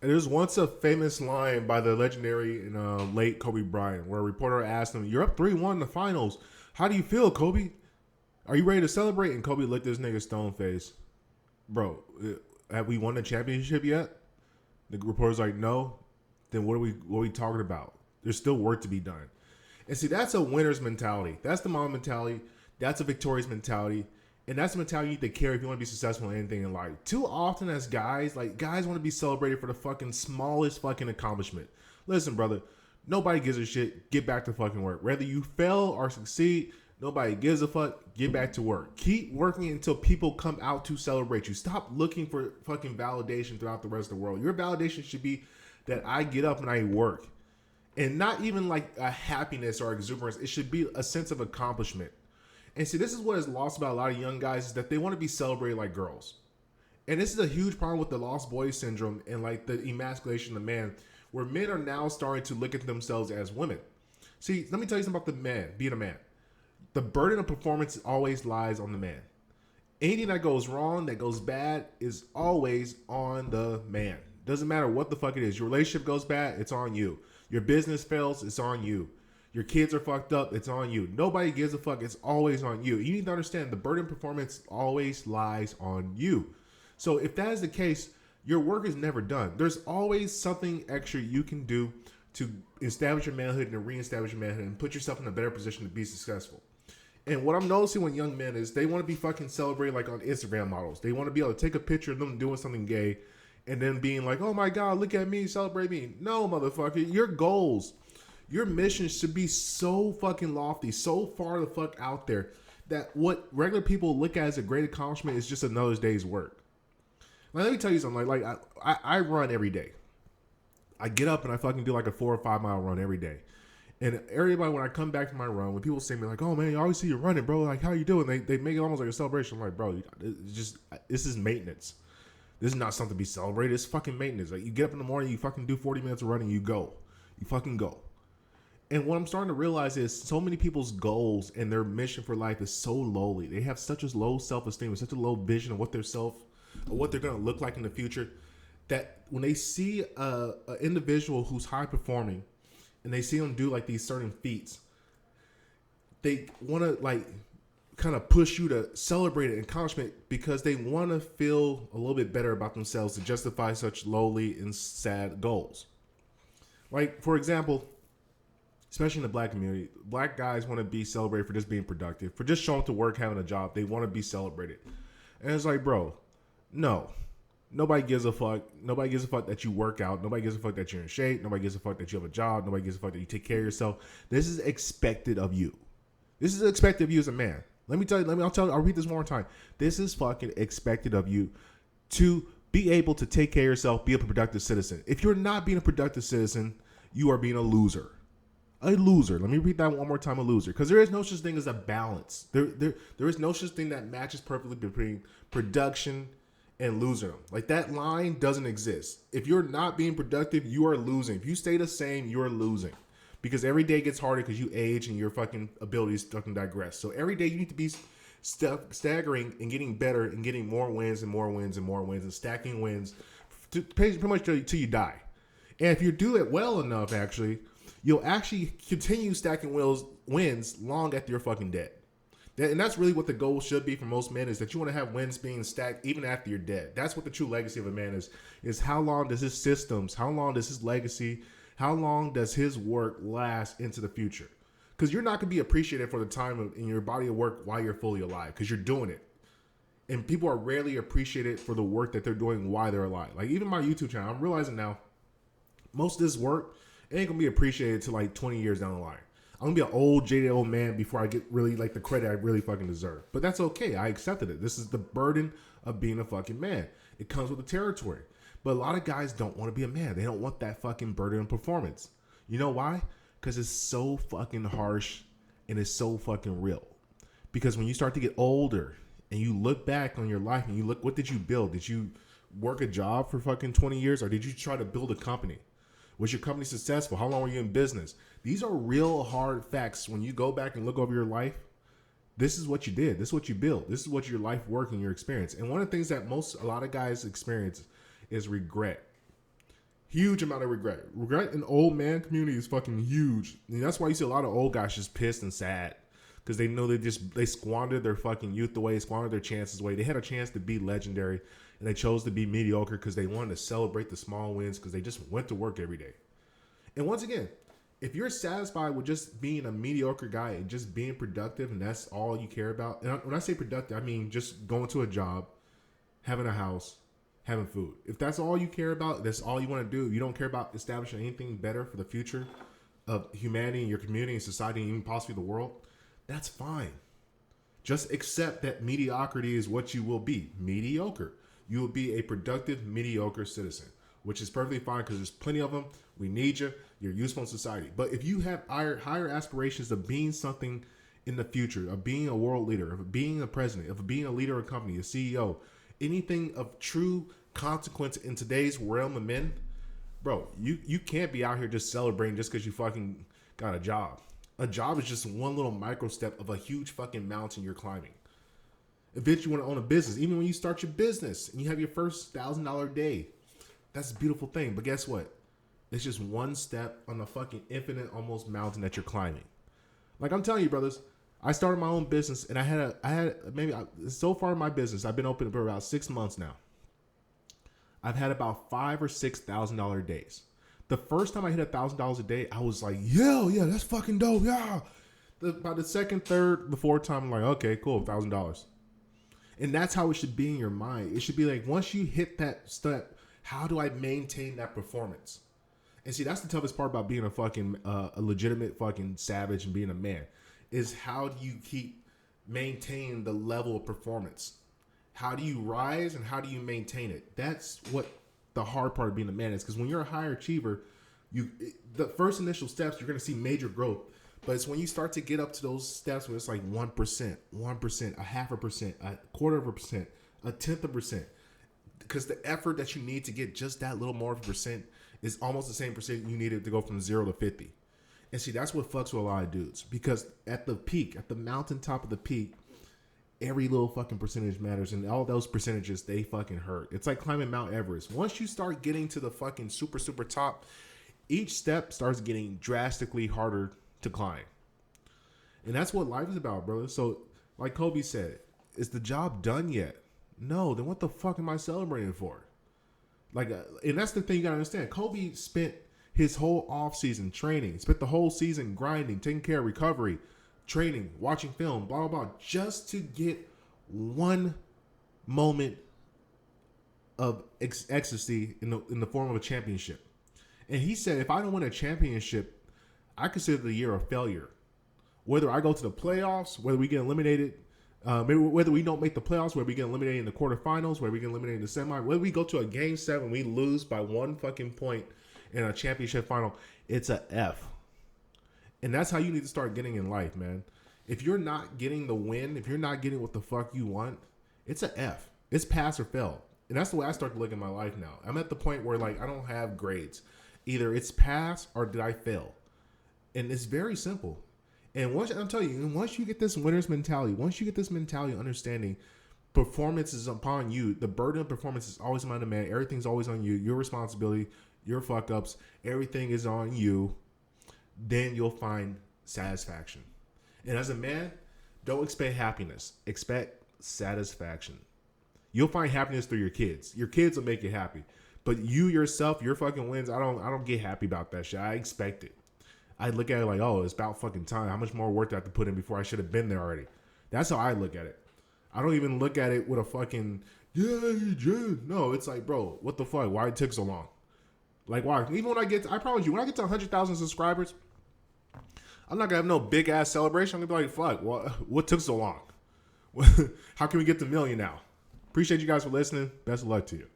There's once a famous line by the legendary and late Kobe Bryant where a reporter asked him, "You're up 3-1 in the finals. How do you feel, Kobe? Are you ready to celebrate?" And Kobe looked at this nigga stone face. Bro, have we won the championship yet? The reporter's like, no. Then what are we talking about? There's still work to be done. And see, that's a winner's mentality. That's the mom mentality. That's a victorious mentality. And that's the mentality you need to carry if you want to be successful in anything in life. Too often as guys, like guys want to be celebrated for the fucking smallest fucking accomplishment. Listen, brother, nobody gives a shit. Get back to fucking work. Whether you fail or succeed, nobody gives a fuck. Get back to work. Keep working until people come out to celebrate you. Stop looking for fucking validation throughout the rest of the world. Your validation should be that I get up and I work. And not even like a happiness or exuberance. It should be a sense of accomplishment. And see, this is what is lost about a lot of young guys is that they want to be celebrated like girls. And this is a huge problem with the lost boy syndrome and like the emasculation of man, where men are now starting to look at themselves as women. See, let me tell you something about the man, being a man. The burden of performance always lies on the man. Anything that goes wrong, that goes bad, is always on the man. Doesn't matter what the fuck it is. Your relationship goes bad, it's on you. Your business fails, it's on you. Your kids are fucked up, it's on you. Nobody gives a fuck, it's always on you. You need to understand the burden of performance always lies on you. So if that is the case, your work is never done. There's always something extra you can do to establish your manhood and reestablish your manhood and put yourself in a better position to be successful. And what I'm noticing with young men is they want to be fucking celebrated like on Instagram models. They want to be able to take a picture of them doing something gay and then being like, oh my God, look at me, celebrate me. No, motherfucker, your goals, your mission should be so fucking lofty, so far the fuck out there that what regular people look at as a great accomplishment is just another day's work. Now, let me tell you something. Like I run every day. I get up and I fucking do like a 4 or 5 mile run every day. And everybody, when I come back from my run, when people say to me like, "Oh man, you always see you running, bro. Like, how you doing?" They make it almost like a celebration. I'm like, bro, this is maintenance. This is not something to be celebrated. It's fucking maintenance. Like, you get up in the morning, you fucking do 40 minutes of running, you go. You fucking go. And what I'm starting to realize is so many people's goals and their mission for life is so lowly. They have such a low self-esteem and such a low vision of what they're going to look like in the future, that when they see an individual who's high performing and they see them do like these certain feats, they want to like kind of push you to celebrate an accomplishment because they want to feel a little bit better about themselves to justify such lowly and sad goals. Like, for example, especially in the black community, black guys want to be celebrated for just being productive, for just showing up to work, having a job. They want to be celebrated. And it's like, bro, no. Nobody gives a fuck. Nobody gives a fuck that you work out. Nobody gives a fuck that you're in shape. Nobody gives a fuck that you have a job. Nobody gives a fuck that you take care of yourself. This is expected of you. This is expected of you as a man. Let me tell you, I'll repeat this one more time. This is fucking expected of you to be able to take care of yourself, be a productive citizen. If you're not being a productive citizen, you are being a loser. A loser. Let me repeat that one more time, a loser. Because there is no such thing as a balance. There is no such thing that matches perfectly between production and losing them. Like, that line doesn't exist. If you're not being productive, you are losing. If you stay the same, you're losing. Because every day gets harder because you age and your fucking abilities fucking digress. So every day you need to be staggering and getting better and getting more wins and more wins and more wins and stacking wins pretty much till you die. And if you do it well enough, actually, you'll actually continue stacking wins long after you're fucking dead. And that's really what the goal should be for most men, is that you want to have wins being stacked even after you're dead. That's what the true legacy of a man is how long does his systems, how long does his legacy, how long does his work last into the future? Because you're not going to be appreciated for the time in your body of work while you're fully alive, because you're doing it. And people are rarely appreciated for the work that they're doing while they're alive. Like, even my YouTube channel, I'm realizing now, most of this work, it ain't going to be appreciated until like 20 years down the line. I'm going to be an old, jaded old man before I get really like the credit I really fucking deserve. But that's okay. I accepted it. This is the burden of being a fucking man. It comes with the territory. But a lot of guys don't want to be a man. They don't want that fucking burden of performance. You know why? Because it's so fucking harsh and it's so fucking real. Because when you start to get older and you look back on your life and you look, what did you build? Did you work a job for fucking 20 years or did you try to build a company? Was your company successful? How long were you in business? These are real hard facts. When you go back and look over your life, this is what you did. This is what you built. This is what your life work and your experience. And one of the things that a lot of guys experience is regret. Huge amount of regret. Regret in old man community is fucking huge. And that's why you see a lot of old guys just pissed and sad. Because they know they squandered their fucking youth away, squandered their chances away. They had a chance to be legendary, and they chose to be mediocre because they wanted to celebrate the small wins because they just went to work every day. And once again, if you're satisfied with just being a mediocre guy and just being productive and that's all you care about, and when I say productive, I mean just going to a job, having a house, having food. If that's all you care about, that's all you want to do, you don't care about establishing anything better for the future of humanity and your community and society and even possibly the world, that's fine. Just accept that mediocrity is what you will be. Mediocre. You will be a productive, mediocre citizen, which is perfectly fine because there's plenty of them. We need you. You're useful in society. But if you have higher aspirations of being something in the future, of being a world leader, of being a president, of being a leader of a company, a CEO, anything of true consequence in today's realm of men, bro, you can't be out here just celebrating just because you fucking got a job. A job is just one little micro step of a huge fucking mountain you're climbing. Eventually you want to own a business. Even when you start your business and you have your first $1,000 day, that's a beautiful thing. But guess what? It's just one step on the fucking infinite almost mountain that you're climbing. Like I'm telling you, brothers, I started my own business and I had so far in my business, I've been open for about 6 months now. I've had about $5,000 or $6,000 days. The first time I hit $1,000 a day, I was like, yeah, that's fucking dope, yeah. By the second, third, the fourth time, I'm like, okay, cool, $1,000. And that's how it should be in your mind. It should be like, once you hit that step, how do I maintain that performance? And see, that's the toughest part about being a fucking, a legitimate fucking savage and being a man, is how do you keep maintaining the level of performance? How do you rise and how do you maintain it? That's what the hard part of being a man is, because when you're a higher achiever, the first initial steps, you're going to see major growth. But it's when you start to get up to those steps where it's like 1%, a half a percent, a quarter of a percent, a tenth of a percent. Because the effort that you need to get just that little more of a percent is almost the same percent you needed to go from 0 to 50. And see, that's what fucks with a lot of dudes. Because at the peak, at the mountaintop of the peak, every little fucking percentage matters, and all those percentages, they fucking hurt. It's like climbing Mount Everest. Once you start getting to the fucking super top, each step starts getting drastically harder to climb. And that's what life is about, brother. So, like Kobe said, is the job done yet? No, then what the fuck am I celebrating for? Like, and that's the thing you gotta understand. Kobe spent his whole off season training, spent the whole season grinding, taking care of recovery, training, watching film, blah, blah, blah, just to get one moment of ecstasy in the form of a championship. And he said, if I don't win a championship, I consider the year a failure. Whether I go to the playoffs, whether we get eliminated, maybe whether we don't make the playoffs, whether we get eliminated in the quarterfinals, whether we get eliminated in the semi, whether we go to a game 7, we lose by 1 fucking point in a championship final, it's a F. And that's how you need to start getting in life, man. If you're not getting the win, if you're not getting what the fuck you want, it's a F. It's pass or fail. And that's the way I start to look at my life now. I'm at the point where, like, I don't have grades. Either it's pass or did I fail? And it's very simple. And once I'm telling you, once you get this winner's mentality, once you get this mentality of understanding performance is upon you, the burden of performance is always on the man. Everything's always on you. Your responsibility, your fuck ups, everything is on you. Then you'll find satisfaction. And as a man, don't expect happiness. Expect satisfaction. You'll find happiness through your kids. Your kids will make you happy. But you yourself, your fucking wins, I don't get happy about that shit. I expect it. I look at it like, oh, it's about fucking time. How much more work do I have to put in before I should have been there already? That's how I look at it. I don't even look at it with a fucking, no, it's like, bro, what the fuck? Why it took so long? Like, why? Even when I promise you, when I get to 100,000 subscribers, I'm not going to have no big ass celebration. I'm going to be like, fuck, what took so long? How can we get to 1 million now? Appreciate you guys for listening. Best of luck to you.